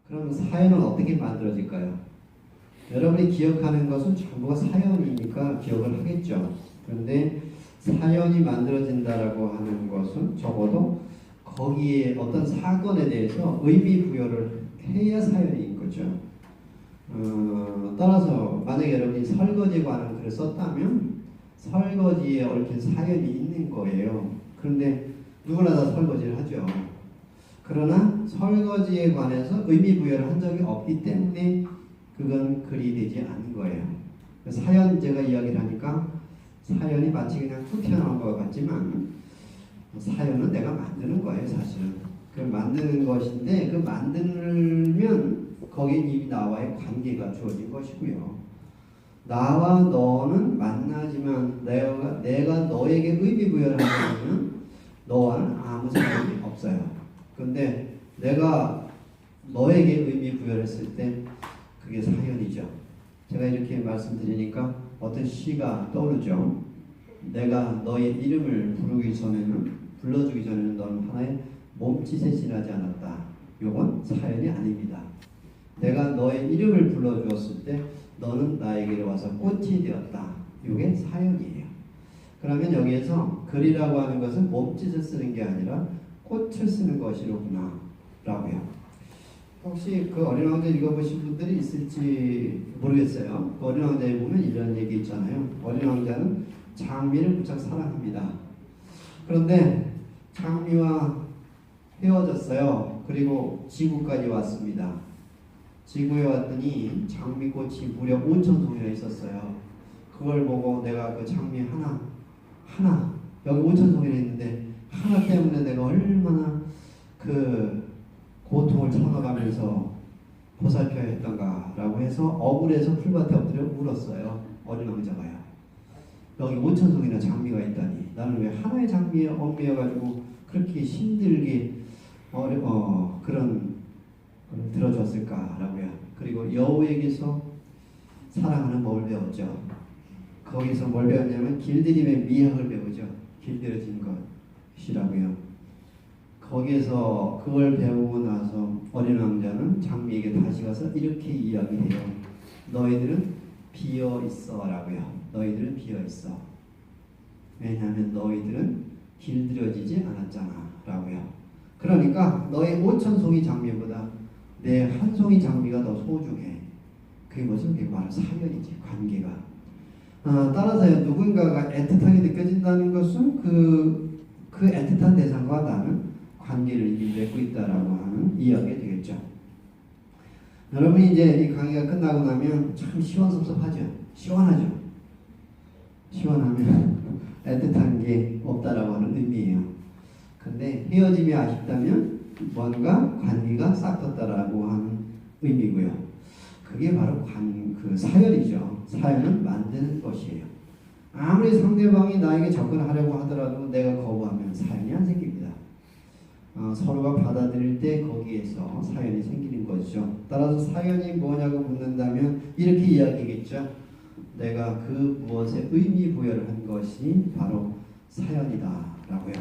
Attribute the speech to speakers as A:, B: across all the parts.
A: 그럼 사연은 어떻게 만들어질까요? 여러분이 기억하는 것은 전부가 사연이니까 기억을 하겠죠. 그런데 사연이 만들어진다라고 하는 것은 적어도 거기에 어떤 사건에 대해서 의미 부여를 해야 사연인 거죠. 따라서 만약에 여러분이 설거지에 관한 글을 썼다면 설거지에 얽힌 사연이 있는 거예요. 그런데 누구나 다 설거지를 하죠. 그러나 설거지에 관해서 의미 부여를 한 적이 없기 때문에 그건 글이 되지 않는 거예요. 사연 제가 이야기를 하니까 사연이 마치 그냥 툭 튀어나온 것 같지만 사연은 내가 만드는 거예요, 사실은. 그 만드는 것인데 그 만들면 거긴 이미 나와의 관계가 주어진 것이고요. 나와 너는 만나지만 내가 너에게 의미 부여를 하면 너와는 아무 상관이 없어요. 근데 내가 너에게 의미 부여를 했을 때 그게 사연이죠. 제가 이렇게 말씀드리니까 어떤 시가 떠오르죠. 내가 너의 이름을 불러주기 전에는 너는 하나의 몸짓에 지나지 않았다. 이건 사연이 아닙니다. 내가 너의 이름을 불러주었을 때 너는 나에게로 와서 꽃이 되었다. 이게 사연이에요. 그러면 여기에서 글이라고 하는 것은 몸짓을 쓰는 게 아니라 꽃을 쓰는 것이로구나 라고요. 혹시 그 어린 왕자 읽어보신 분들이 있을지 모르겠어요. 그 어린 왕자에 보면 이런 얘기 있잖아요. 어린 왕자는 장미를 무척 사랑합니다. 그런데 장미와 헤어졌어요. 그리고 지구까지 왔습니다. 지구에 왔더니 장미꽃이 무려 5,000송이나 있었어요. 그걸 보고 내가 그 장미 하나 여기 5,000송이나 있는데 하나 때문에 내가 얼마나 그 고통을 참아가면서 보살펴야 했던가라고 해서 억울해서 풀밭에 엎드려 울었어요. 어린 왕자가요. 여기 5,000송이나 장미가 있다니 나는 왜 하나의 장미에 얽매여가지고 그렇게 힘들게 그런 걸 들어줬을까라고요. 그리고 여우에게서 사랑하는 법을 배웠죠. 거기서 뭘 배웠냐면 길들임의 미학을 배우죠. 길들여진 것이라고요. 거기에서 그걸 배우고 나서 어린 왕자는 장미에게 다시 가서 이렇게 이야기해요. 너희들은 비어있어 라고요. 너희들은 비어있어. 왜냐하면 너희들은 길들여지지 않았잖아 라고요. 그러니까 너의 5,000송이 장미보다 내 한 송이 장미가 더 소중해. 그게 무슨 그게 바로 사연이지. 관계가. 따라서 누군가가 애틋하게 느껴진다는 것은 그 애틋한 대상과 나는 관계를 이미 맺고 있다라고 하는 이야기가 되겠죠. 여러분이 이제 이 강의가 끝나고 나면 참 시원섭섭하죠. 시원하죠. 시원하면 애틋한 게 없다라고 하는 의미예요. 근데 헤어짐이 아쉽다면 뭔가 관계가 싹텄다라고 하는 의미고요. 그게 바로 그 사연이죠. 사연은 만드는 것이에요. 아무리 상대방이 나에게 접근하려고 하더라도 내가 거부하면 사연이 안 생깁니다. 서로가 받아들일 때 거기에서 사연이 생기는 거죠. 따라서 사연이 뭐냐고 묻는다면 이렇게 이야기겠죠. 내가 그 무엇에 의미 부여를 한 것이 바로 사연이다 라고요.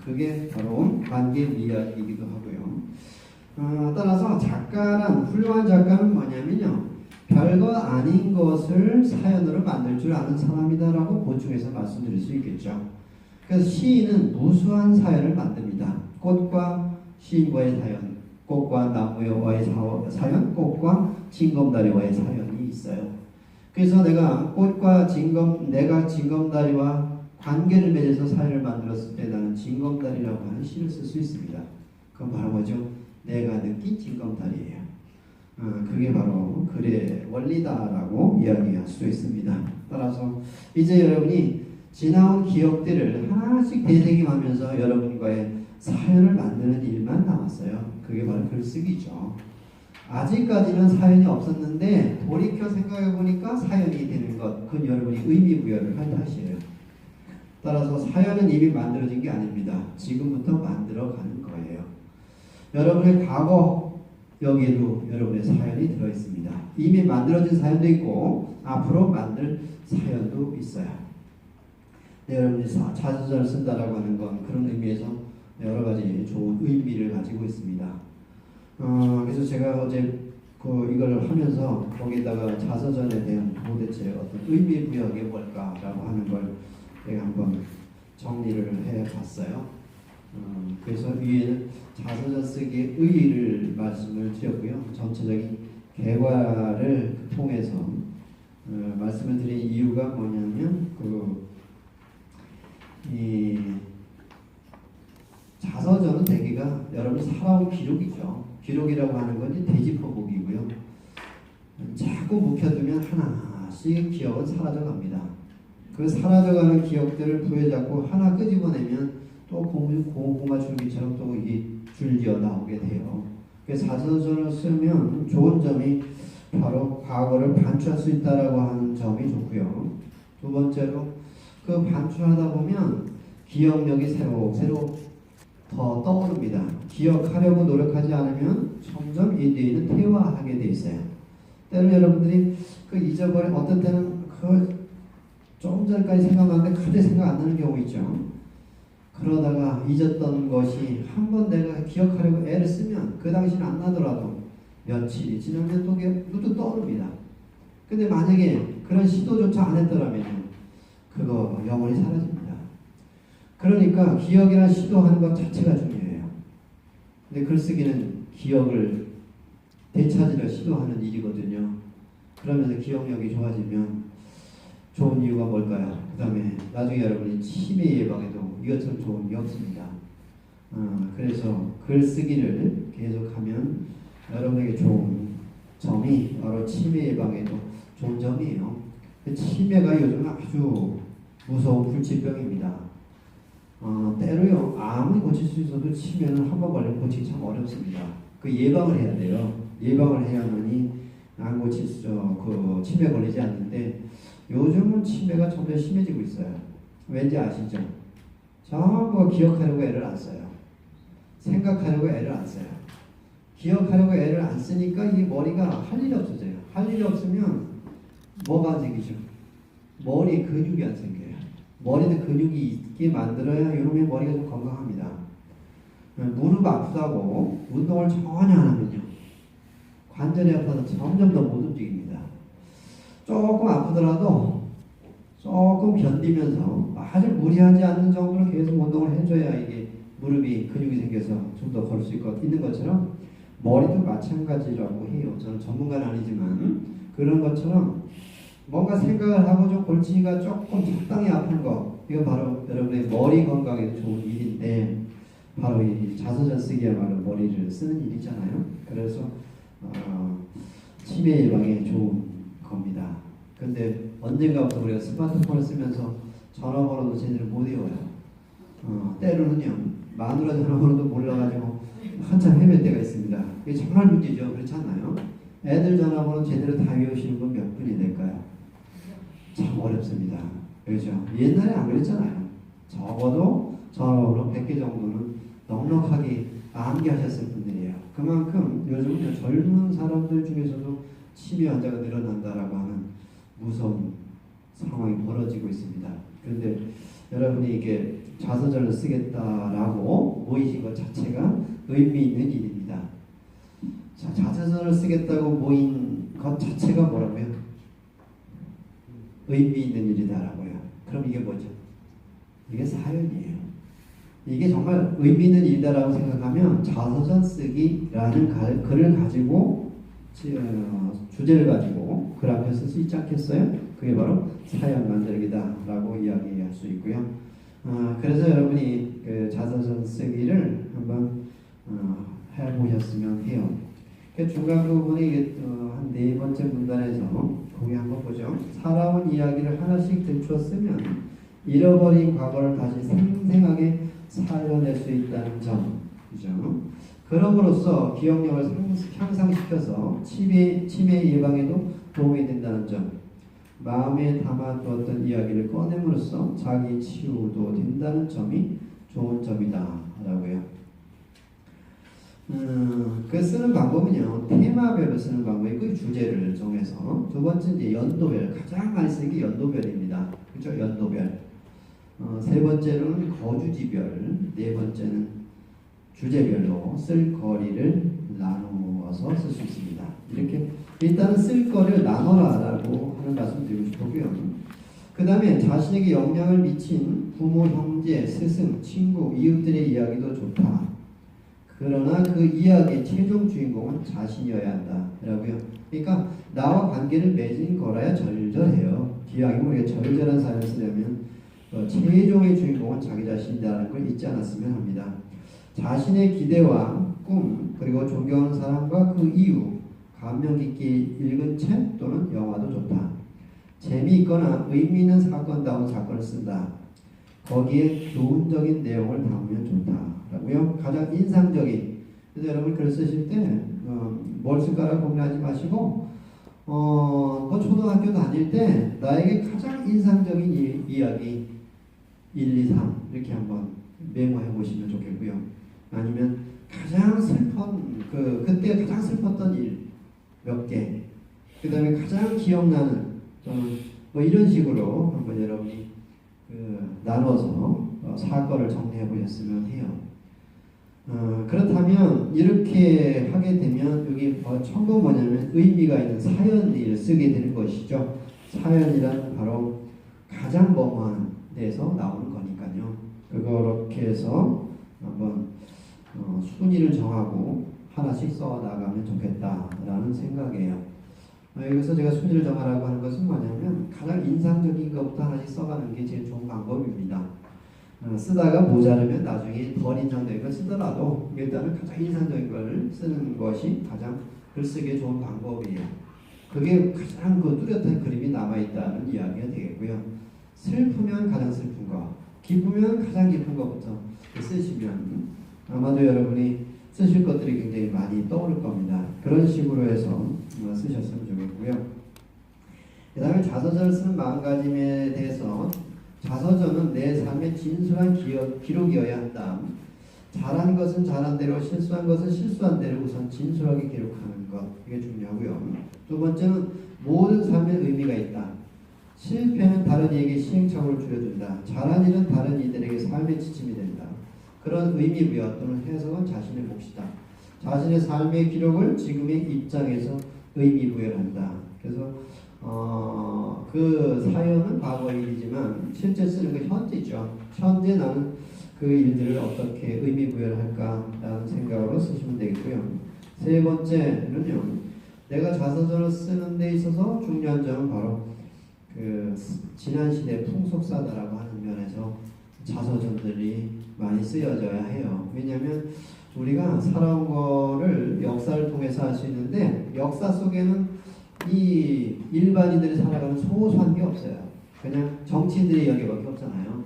A: 그게 바로 관계 이야기이기도 하고요. 따라서 훌륭한 작가는 뭐냐면요. 별거 아닌 것을 사연으로 만들 줄 아는 사람이다라고 보충해서 말씀드릴 수 있겠죠. 그래서 시인은 무수한 사연을 만듭니다. 꽃과 시인과의 사연, 꽃과 나무와의 사연, 꽃과 징검다리와의 사연이 있어요. 그래서 내가 징검다리와 관계를 맺어서 사연을 만들었을 때 나는 징검다리라고 하는 시를 쓸 수 있습니다. 그건 바로 뭐죠? 내가 느낀 징검다리예요. 그게 바로 글의 원리다라고 이야기할 수 있습니다. 따라서 이제 여러분이 지나온 기억들을 하나씩 되새김하면서 여러분과의 사연을 만드는 일만 남았어요. 그게 바로 글쓰기죠. 아직까지는 사연이 없었는데 돌이켜 생각해보니까 사연이 되는 것, 그건 여러분이 의미 부여를 할 탓이에요. 따라서 사연은 이미 만들어진 게 아닙니다. 지금부터 만들어가는 거예요. 여러분의 과거 여기에도 여러분의 사연이 들어있습니다. 이미 만들어진 사연도 있고 앞으로 만들 사연도 있어요. 여러분이 자서전을 쓴다라고 하는 건 그런 의미에서 여러 가지 좋은 의미를 가지고 있습니다. 그래서 제가 어제 이걸 하면서 거기다가 자서전에 대한 도대체 어떤 의미 부여가 뭘까라고 하는 걸 제가 한번 정리를 해봤어요. 그래서 위에는 자서전 쓰기의 의의를 말씀을 드렸고요. 전체적인 개괄을 통해서 말씀을 드린 이유가 뭐냐면 이 자서전은 대개가 여러분 살아온 기록이죠. 기록이라고 하는 건 대지포복이고요. 자꾸 묵혀두면 하나씩 기억은 사라져갑니다. 그 사라져가는 기억들을 부여잡고 하나 끄집어내면 또 고구마 줄기처럼 또 이게 줄기어 나오게 돼요. 그래서 자서전을 쓰면 좋은 점이 바로 과거를 반추할 수 있다라고 하는 점이 좋고요. 두 번째로 그 반추하다 보면 기억력이 새로 더 떠오릅니다. 기억하려고 노력하지 않으면 점점 이 뇌는 퇴화하게 돼 있어요. 때로 여러분들이 잊어버린 어떤 때는 조금 전까지 생각나는데 갑자기 생각 안 나는 경우 있죠. 그러다가 잊었던 것이 한번 내가 기억하려고 애를 쓰면 그 당시는 안 나더라도 며칠이 지나면 또 문득 떠오릅니다. 근데 만약에 그런 시도조차 안 했더라면 그거 영원히 사라집니다. 그러니까 기억이란 시도하는 것 자체가 중요해요. 근데 글쓰기는 기억을 되찾으려 시도하는 일이거든요. 그러면서 기억력이 좋아지면 좋은 이유가 뭘까요? 그 다음에 나중에 여러분이 치매 예방에도 이것처럼 좋은 게 없습니다. 그래서 글쓰기를 계속하면 여러분에게 좋은 점이 바로 치매 예방에도 좋은 점이에요. 치매가 요즘 아주 무서운 불치병입니다. 때로요 암을 고칠 수 있어도 치매는 한 번 걸리면 고치기 참 어렵습니다. 그 예방을 해야 돼요. 예방을 해야만이 안 고칠 치매 걸리지 않는데 요즘은 치매가 점점 심해지고 있어요. 왠지 아시죠? 전부 기억하려고 애를 안 써요. 생각하려고 애를 안 써요. 기억하려고 애를 안 쓰니까 이 머리가 할 일이 없어져요. 할 일이 없으면 뭐가 생기죠? 머리에 근육이 안 생겨요. 머리도 근육이 있게 만들어야 이놈의 머리가 좀 건강합니다. 무릎 아프다고 운동을 전혀 안 하면요. 관절이 아파서 점점 더 못 움직입니다. 조금 아프더라도 조금 견디면서 아주 무리하지 않는 정도로 계속 운동을 해줘야 이게 무릎이 근육이 생겨서 좀 더 걸을 수 있는 것처럼 머리도 마찬가지라고 해요. 저는 전문가는 아니지만 그런 것처럼 뭔가 생각을 하고 좀 골치가 조금 적당히 아픈 거 이거 바로 여러분의 머리 건강에 좋은 일인데 바로 이 자서전 쓰기야말로 머리를 쓰는 일이잖아요. 그래서 치매 예방에 좋은 겁니다. 근데 언젠가부터 우리가 스마트폰을 쓰면서 전화번호도 제대로 못 외워요. 때로는요 마누라 전화번호도 몰라가지고 한참 헤맬 때가 있습니다. 이게 정말 문제죠. 그렇지 않나요? 애들 전화번호 제대로 다 외우시는 분 몇 분이 될까요? 참 어렵습니다. 그렇죠? 옛날에 안 그랬잖아요. 적어도 전화번호 100개 정도는 넉넉하게 암기하셨을 분들이에요. 그만큼 요즘은 젊은 사람들 중에서도 치매 환자가 늘어난다라고 하는 무서운 상황이 벌어지고 있습니다. 그런데 여러분이 이게 자서전을 쓰겠다라고 모이신 것 자체가 의미 있는 일입니다. 자, 자서전을 쓰겠다고 모인 것 자체가 뭐라고요? 의미 있는 일이다라고요. 그럼 이게 뭐죠? 이게 사연이에요. 이게 정말 의미 있는 일이다라고 생각하면 자서전 쓰기라는 글을 가지고 주제를 가지고 글 앞에 쓸 수 있지 않겠어요? 그게 바로 사연 만들기다라고 이야기할 수 있고요. 그래서 여러분이 그 자서전 쓰기를 한번 해보셨으면 해요. 그 중간 부분에 한 네 번째 문단에서 거기 한번 보죠. 살아온 이야기를 하나씩 들춰 쓰면 잃어버린 과거를 다시 생생하게 살려낼 수 있다는 점, 그죠? 그럼으로써 기억력을 향상시켜서 치매 예방에도 도움이 된다는 점, 마음에 담아두었던 이야기를 꺼냄으로써 자기 치유도 된다는 점이 좋은 점이다라고요. 그 쓰는 방법은요, 테마별로 쓰는 방법이고 주제를 정해서 두 번째 이제 연도별, 가장 많이 쓰는 게 연도별입니다. 그렇죠? 연도별. 세 번째로는 거주지별, 네 번째는 주제별로 쓸 거리를 나누어서 쓸 수 있습니다. 이렇게 일단은 쓸 거리를 나눠라라고 하는 말씀 드리고 싶고요. 그 다음에 자신에게 영향을 미친 부모, 형제, 스승, 친구, 이웃들의 이야기도 좋다. 그러나 그 이야기의 최종 주인공은 자신이어야 한다. 라고요. 그러니까 나와 관계를 맺은 거라야 절절해요. 기왕이면 우리가 절절한 사연을 쓰려면 최종의 주인공은 자기 자신이라는 걸 잊지 않았으면 합니다. 자신의 기대와 꿈 그리고 존경하는 사람과 그 이유 감명 깊게 읽은 책 또는 영화도 좋다. 재미있거나 의미 있는 사건다운 사건을 쓴다. 거기에 교훈적인 내용을 담으면 좋다라고요. 가장 인상적인. 그래서 여러분 글 쓰실 때 뭘 쓸까라고 고민하지 마시고 초등학교 다닐 때 나에게 가장 인상적인 이야기 1, 2, 3 이렇게 한번 메모해 보시면 좋겠고요. 아니면 가장 그때 가장 슬펐던 일 몇 개, 그 다음에 가장 기억나는 또는 뭐 이런 식으로 한번 여러분이 나눠서 사건을 정리해 보셨으면 해요. 그렇다면 이렇게 하게 되면 여기 처음은 뭐냐면 의미가 있는 사연을 쓰게 되는 것이죠. 사연이란 바로 가장 멍한 데서 나오는 거니까요. 그렇게 해서 한번 순위를 정하고 하나씩 써 나가면 좋겠다라는 생각이에요. 여기서 제가 순위를 정하라고 하는 것은 뭐냐면 가장 인상적인 것부터 하나씩 써가는 게 제일 좋은 방법입니다. 쓰다가 모자르면 나중에 덜 인상적인 걸 쓰더라도 일단은 가장 인상적인 걸 쓰는 것이 가장 글쓰기에 좋은 방법이에요. 그게 가장 뚜렷한 그림이 남아있다는 이야기가 되겠고요. 슬프면 가장 슬픈 거, 기쁘면 가장 기쁜 것부터 쓰시면 아마도 여러분이 쓰실 것들이 굉장히 많이 떠오를 겁니다. 그런 식으로 해서 쓰셨으면 좋겠고요. 그 다음에 자서전을 쓰는 마음가짐에 대해서 자서전은 내 삶의 진솔한 기록이어야 한다. 잘한 것은 잘한 대로, 실수한 것은 실수한 대로 우선 진솔하게 기록하는 것. 이게 중요하고요. 두 번째는 모든 삶에 의미가 있다. 실패는 다른 이에게 시행착오를 줄여준다. 잘한 일은 다른 이들에게 삶의 지침이 된다. 그런 의미부여 또는 해석은 자신의 몫이다. 자신의 삶의 기록을 지금의 입장에서 의미부여한다. 그래서 그 사연은 과거 일이지만 실제 쓰는 건 현재죠. 현재 나는 그 일들을 어떻게 의미부여를 할까라는 생각으로 쓰시면 되겠고요. 세 번째는요. 내가 자서전을 쓰는 데 있어서 중요한 점은 바로 지난 시대 풍속사다라고 하는 면에서 자서전들이 많이 쓰여져야 해요. 왜냐하면 우리가 살아온 거를 역사를 통해서 알 수 있는데 역사 속에는 이 일반인들이 살아가는 소소한 게 없어요. 그냥 정치인들의 이야기밖에 없잖아요.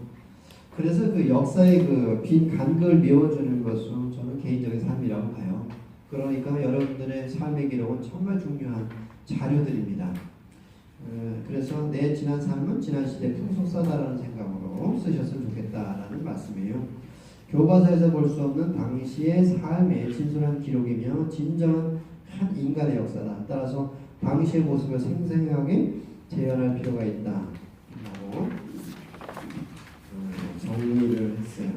A: 그래서 그 역사의 빈 간극을 메워주는 것은 저는 개인적인 삶이라고 봐요. 그러니까 여러분들의 삶의 기록은 정말 중요한 자료들입니다. 그래서 내 지난 삶은 지난 시대 풍속사다라는 생각으로 쓰셨으면 좋겠다라는 말씀이에요. 교과서에서 볼 수 없는 당시의 삶의 진솔한 기록이며 진정한 한 인간의 역사다. 따라서 당시의 모습을 생생하게 재현할 필요가 있다. 라고 정리를 했어요.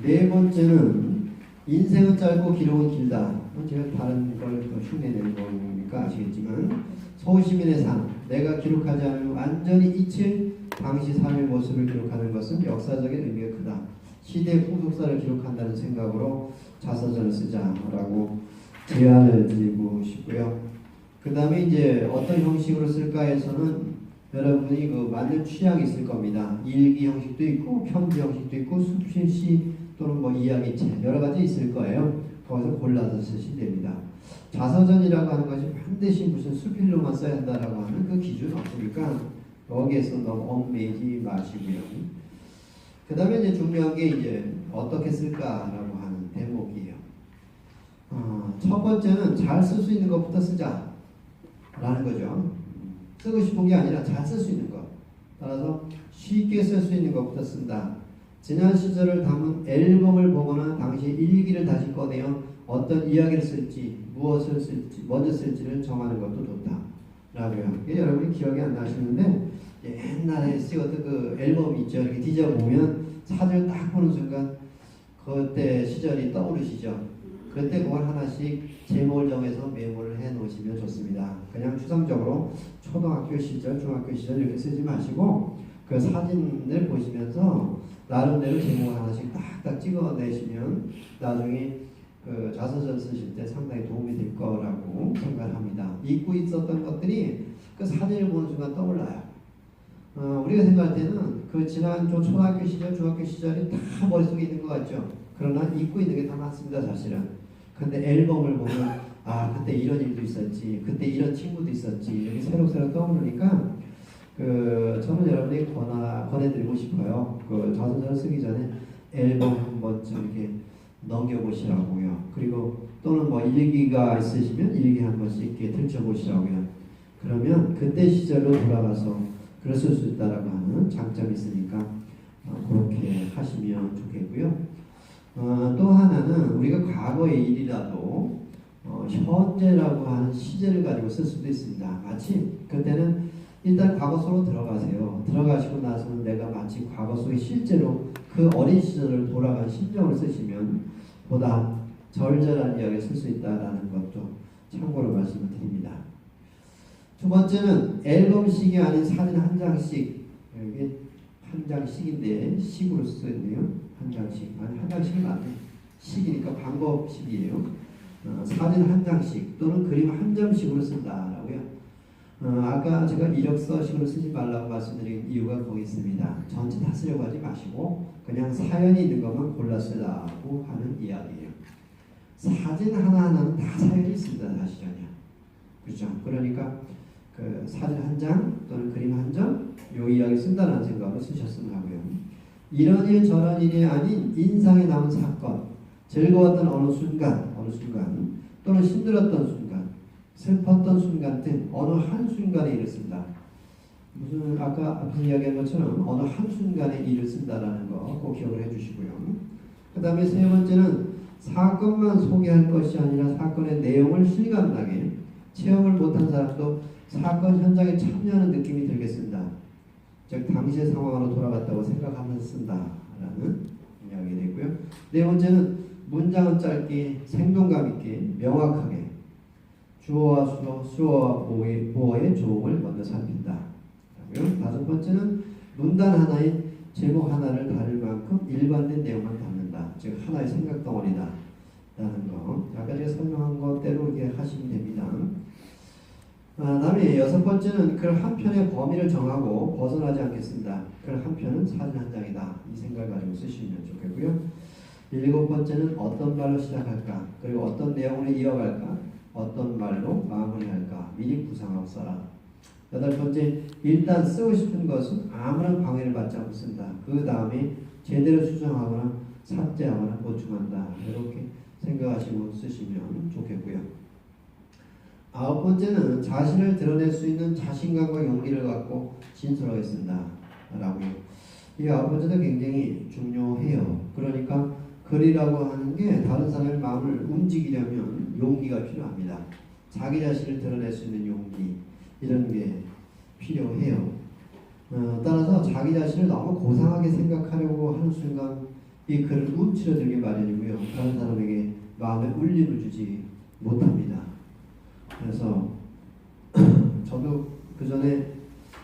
A: 네 번째는 인생은 짧고 기록은 길다. 제가 다른 걸 흉내내는 거니까 아시겠지만 소시민의 삶, 내가 기록하지 않으면 완전히 잊힐 당시 삶의 모습을 기록하는 것은 역사적인 의미가 크다. 시대의 풍속사를 기록한다는 생각으로 자서전을 쓰자라고 제안을 드리고 싶고요. 그 다음에 이제 어떤 형식으로 쓸까에서는 여러분이 맞는 취향이 있을 겁니다. 일기 형식도 있고 편지 형식도 있고 수필시 또는 뭐 이야기책 여러 가지 있을 거예요. 거기서 골라서 쓰시면 됩니다. 자서전이라고 하는 것이 반드시 무슨 수필로만 써야 한다라고 하는 그 기준 없으니까 여기에서 너무 얽매이지 마시고요. 그 다음에 이제 중요한 게 이제 어떻게 쓸까라고 하는 대목이에요. 첫 번째는 잘 쓸 수 있는 것부터 쓰자라는 거죠. 쓰고 싶은 게 아니라 잘 쓸 수 있는 것. 따라서 쉽게 쓸 수 있는 것부터 쓴다. 지난 시절을 담은 앨범을 보거나 당시 일기를 다시 꺼내어 어떤 이야기를 쓸지, 무엇을 쓸지, 먼저 쓸지를 정하는 것도 좋다. 라고요. 여러분이 기억이 안 나시는데 옛날에 찍었던 그 앨범 있죠. 이렇게 뒤져보면 사진을 딱 보는 순간 그때 시절이 떠오르시죠? 그때 그걸 하나씩 제목을 정해서 메모를 해 놓으시면 좋습니다. 그냥 추상적으로 초등학교 시절, 중학교 시절 이렇게 쓰지 마시고 그 사진을 보시면서 나름대로 제목을 하나씩 딱딱 찍어내시면 나중에 그 자서전 쓰실 때 상당히 도움이 될 거라고 생각합니다. 잊고 있었던 것들이 그 사진을 보는 순간 떠올라요. 우리가 생각할 때는 그 지난 초등학교 시절, 중학교 시절이 다 머릿속에 있는 것 같죠. 그러나 잊고 있는 게 다 많습니다, 사실은. 근데 앨범을 보면 아 그때 이런 일도 있었지, 그때 이런 친구도 있었지 이렇게 새록새록 떠오르니까 저는 여러분에게 권해드리고 싶어요. 그 자서전을 쓰기 전에 앨범 한번 좀 이렇게 넘겨보시라고요. 그리고 또는 뭐 일기가 있으시면 일기 한 번씩 이렇게 들춰보시라고요. 그러면 그때 시절로 돌아가서 그랬을 수 있다라고 하는 장점이 있으니까 그렇게 하시면 좋겠고요. 또 하나는 우리가 과거의 일이라도 현재라고 하는 시제를 가지고 쓸 수도 있습니다. 마치 그때는 일단 과거 속으로 들어가세요. 들어가시고 나서는 내가 마치 과거 속에 실제로 그 어린 시절을 돌아간 심정을 쓰시면 보다 절절한 이야기를 쓸 수 있다는 것도 참고로 말씀을 드립니다. 두 번째는 앨범식이 아닌 사진 한 장씩, 이게 한 장씩인데 식으로 쓰였네요. 한 장씩, 아니 한 장씩은 안 돼. 식이니까 방법식이에요. 사진 한 장씩 또는 그림 한 점씩으로 쓴다라고요. 아까 제가 이력서식으로 쓰지 말라고 말씀드린 이유가 거기 있습니다. 전체 다 쓰려고 하지 마시고 그냥 사연이 있는 것만 골라 쓰라고 하는 이야기예요. 사진 하나하나는 다 사연이 있습니다. 사실은요. 그렇죠? 그러니까 그 사진 한 장 또는 그림 한 점 요 이야기 쓴다는 생각으로 쓰셨으면 하고요. 이런 일 저런 일이 아닌 인상에 남은 사건, 즐거웠던 어느 순간 또는 힘들었던 순간, 슬펐던 순간 등 어느 한 순간의 일을 쓴다. 무슨 아까 앞서 이야기한 것처럼 어느 한 순간의 일을 쓴다라는 거 꼭 기억을 해주시고요. 그 다음에 세 번째는 사건만 소개할 것이 아니라 사건의 내용을 실감나게 체험을 못한 사람도 사건 현장에 참여하는 느낌이 들겠습니다. 즉 당시의 상황으로 돌아갔다고 생각하면서 쓴다라는 이야기 되고요. 네 번째는 문장은 짧게 생동감 있게 명확하게 주어와 수어와 보어의 조음을 먼저 살핀다. 다섯 번째는 문단 하나에 제목 하나를 다룰 만큼 일관된 내용만 담는다. 즉 하나의 생각 덩어리다 라는 거. 아까 제가 설명한 것대로 이렇게 하시면 됩니다. 다음에 여섯 번째는 글 한 편의 범위를 정하고 벗어나지 않겠습니다. 글 한 편은 사진 한 장이다. 이 생각을 가지고 쓰시면 좋겠고요. 일곱 번째는 어떤 말로 시작할까? 그리고 어떤 내용으로 이어갈까? 어떤 말로 마무리할까? 미리 구상하고 써라. 여덟 번째, 일단 쓰고 싶은 것은 아무런 방해를 받지 않고 쓴다. 그 다음에 제대로 수정하거나 삭제하거나 보충한다. 이렇게 생각하시고 쓰시면 좋겠고요. 아홉 번째는 자신을 드러낼 수 있는 자신감과 용기를 갖고 진술하겠습니다. 라고요. 이 아홉 번째도 굉장히 중요해요. 그러니까 글이라고 하는 게 다른 사람의 마음을 움직이려면 용기가 필요합니다. 자기 자신을 드러낼 수 있는 용기 이런 게 필요해요. 따라서 자기 자신을 너무 고상하게 생각하려고 하는 순간 이 글을 움츠러들기 마련이고요. 다른 사람에게 마음에 울림을 주지 못합니다. 그래서 저도 그 전에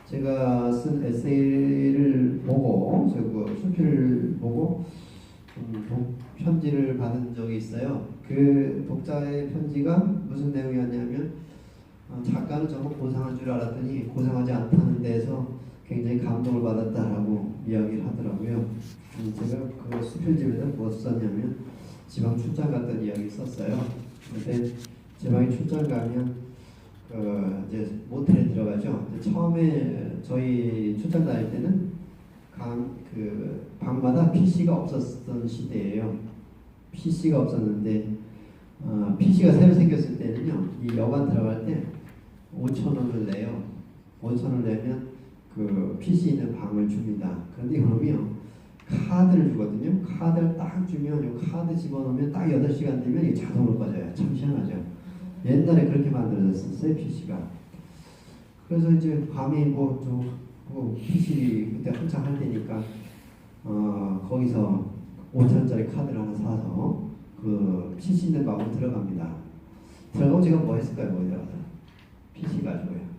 A: 제가 쓴 에세이를 보고 그 수필을 보고 편지를 받은 적이 있어요. 그 독자의 편지가 무슨 내용이었냐면 작가는 정말 고상한 줄 알았더니 고상하지 않다는 데에서 굉장히 감동을 받았다라고 이야기를 하더라고요. 제가 그 수필집에다 뭐 썼냐면 지방 출장 갔던 이야기 썼어요. 근데 지방에 출장 가면 이제 모텔에 들어가죠. 처음에 저희 출장 다닐 때는 방마다 PC가 없었던 시대예요. PC가 없었는데 PC가 새로 생겼을 때는요. 이 여관 들어갈 때 5,000원을 내요. 5,000원을 내면 그 PC 있는 방을 줍니다. 그런데 그러면 카드를 주거든요. 카드를 딱 주면 이 카드 집어넣으면 딱 8시간 되면 이게 자동으로 꺼져요. 참 희한하죠. 옛날에 그렇게 만들어졌었어요. PC가. 그래서 이제 밤에 PC 그때 한창 할 때니까 거기서 5,000원짜리 카드를 하나 사서 그 PC 있는 방으로 들어갑니다. 들어가면 제가 뭐 했을까요? 거기 들어가서 PC 가지고요.